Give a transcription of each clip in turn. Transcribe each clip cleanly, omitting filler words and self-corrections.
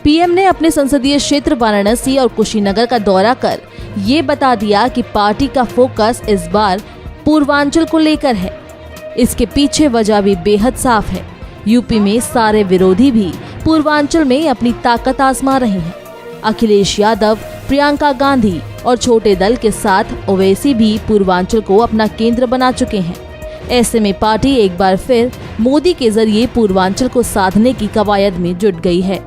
PM ने अपने संसदीय क्षेत्र वाराणसी और कुशीनगर का दौरा कर ये बता दिया कि पार्टी का फोकस इस बार पूर्वांचल को लेकर है। इसके पीछे वजह भी बेहद साफ है। यूपी में सारे विरोधी भी पूर्वांचल में अपनी ताकत आजमा रहे हैं। अखिलेश यादव, प्रियंका गांधी और छोटे दल के साथ ओवैसी भी पूर्वांचल को अपना केंद्र बना चुके हैं। ऐसे में पार्टी एक बार फिर मोदी के जरिए पूर्वांचल को साधने की कवायद में जुट गई है।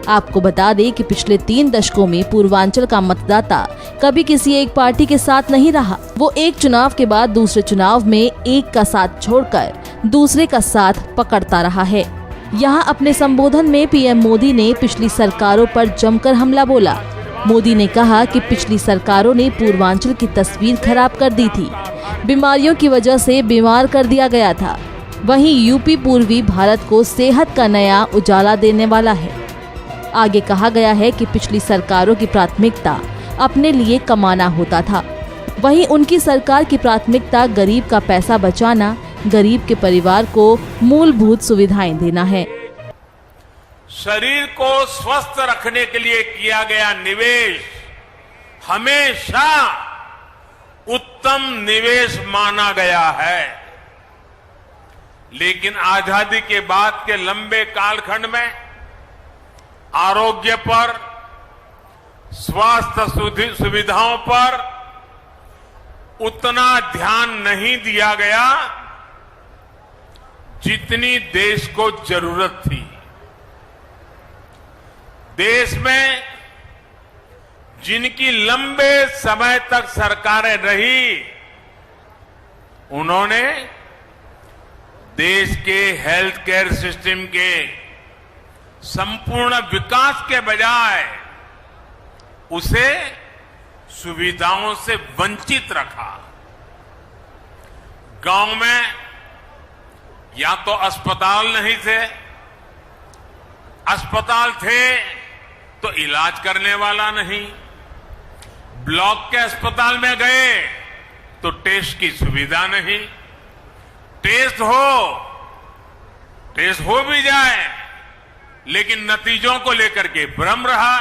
आपको बता दें कि पिछले 3 दशकों में पूर्वांचल का मतदाता कभी किसी एक पार्टी के साथ नहीं रहा। वो एक चुनाव के बाद दूसरे चुनाव में एक का साथ छोड़कर दूसरे का साथ पकड़ता रहा है। यहाँ अपने संबोधन में पीएम मोदी ने पिछली सरकारों पर जमकर हमला बोला। मोदी ने कहा कि पिछली सरकारों ने पूर्वांचल की तस्वीर खराब कर दी थी, बीमारियों की वजह से बीमार कर दिया गया था। वहीं यूपी पूर्वी भारत को सेहत का नया उजाला देने वाला है। आगे कहा गया है कि पिछली सरकारों की प्राथमिकता अपने लिए कमाना होता था, वहीं उनकी सरकार की प्राथमिकता गरीब का पैसा बचाना, गरीब के परिवार को मूलभूत सुविधाएं देना है। शरीर को स्वस्थ रखने के लिए किया गया निवेश हमेशा उत्तम निवेश माना गया है, लेकिन आजादी के बाद के लंबे कालखंड में आरोग्य पर, स्वास्थ्य सुविधाओं पर उतना ध्यान नहीं दिया गया जितनी देश को जरूरत थी। देश में जिनकी लंबे समय तक सरकारें रही, उन्होंने देश के हेल्थ केयर सिस्टम के संपूर्ण विकास के बजाय उसे सुविधाओं से वंचित रखा। गांव में या तो अस्पताल नहीं थे, अस्पताल थे तो इलाज करने वाला नहीं, ब्लॉक के अस्पताल में गए तो टेस्ट की सुविधा नहीं, टेस्ट हो भी जाए लेकिन नतीजों को लेकर के भ्रम रहा,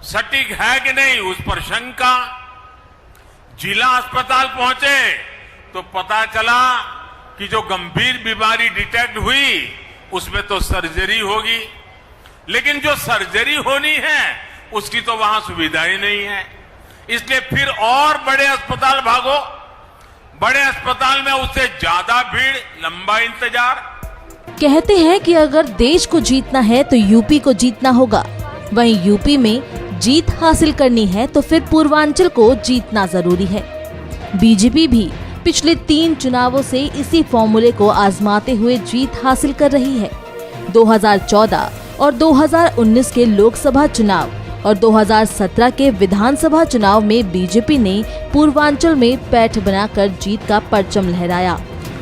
सटीक है कि नहीं उस पर शंका। जिला अस्पताल पहुंचे तो पता चला कि जो गंभीर बीमारी डिटेक्ट हुई उसमें तो सर्जरी होगी, लेकिन जो सर्जरी होनी है उसकी तो वहां सुविधा ही नहीं है। इसलिए फिर और बड़े अस्पताल भागो, बड़े अस्पताल में उससे ज्यादा भीड़, लंबा इंतजार। कहते हैं कि अगर देश को जीतना है तो यूपी को जीतना होगा। वहीं यूपी में जीत हासिल करनी है तो फिर पूर्वांचल को जीतना जरूरी है। बीजेपी भी पिछले 3 चुनावों से इसी फॉर्मूले को आजमाते हुए जीत हासिल कर रही है। 2014 और 2019 के लोकसभा चुनाव और 2017 के विधानसभा चुनाव में बीजेपी ने पूर्वांचल में पैठ बनाकर जीत का परचम लहराया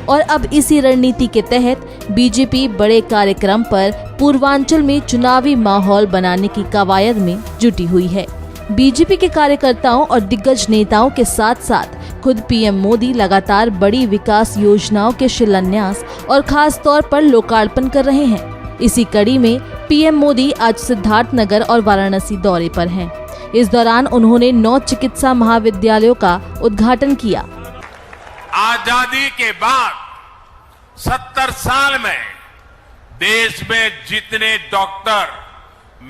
और अब इसी रणनीति के तहत बीजेपी बड़े कार्यक्रम पर पूर्वांचल में चुनावी माहौल बनाने की कवायद में जुटी हुई है। बीजेपी के कार्यकर्ताओं और दिग्गज नेताओं के साथ साथ खुद पीएम मोदी लगातार बड़ी विकास योजनाओं के शिलान्यास और खास तौर पर लोकार्पण कर रहे हैं। इसी कड़ी में पीएम मोदी आज सिद्धार्थनगर और वाराणसी दौरे पर हैं। इस दौरान उन्होंने 9 चिकित्सा महाविद्यालयों का उद्घाटन किया। आजादी के बाद 70 साल में देश में जितने डॉक्टर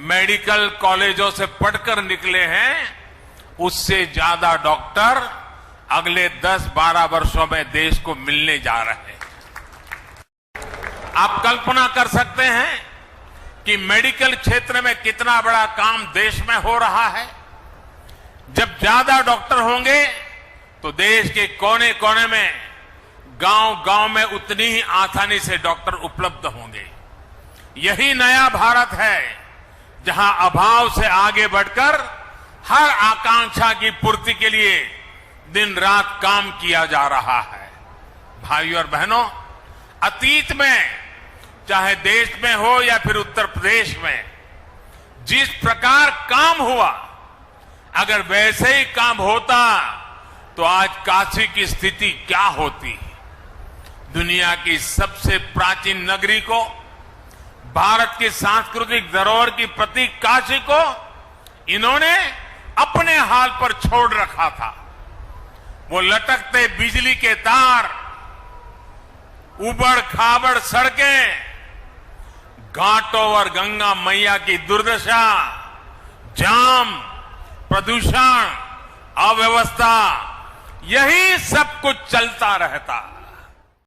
मेडिकल कॉलेजों से पढ़कर निकले हैं, उससे ज्यादा डॉक्टर अगले 10-12 वर्षों में देश को मिलने जा रहे हैं। आप कल्पना कर सकते हैं कि मेडिकल क्षेत्र में कितना बड़ा काम देश में हो रहा है। जब ज्यादा डॉक्टर होंगे तो देश के कोने कोने में, गांव-गांव में उतनी ही आसानी से डॉक्टर उपलब्ध होंगे। यही नया भारत है जहां अभाव से आगे बढ़कर हर आकांक्षा की पूर्ति के लिए दिन रात काम किया जा रहा है। भाइयों और बहनों, अतीत में चाहे देश में हो या फिर उत्तर प्रदेश में जिस प्रकार काम हुआ, अगर वैसे ही काम होता तो आज काशी की स्थिति क्या होती। दुनिया की सबसे प्राचीन नगरी को भारत की सांस्कृतिक धरोहर की प्रतीक काशी को इन्होंने अपने हाल पर छोड़ रखा था। वो लटकते बिजली के तार, उबड़ खाबड़ सड़कें, घाटों और गंगा मैया की दुर्दशा, जाम, प्रदूषण, अव्यवस्था, यही सब कुछ चलता रहता।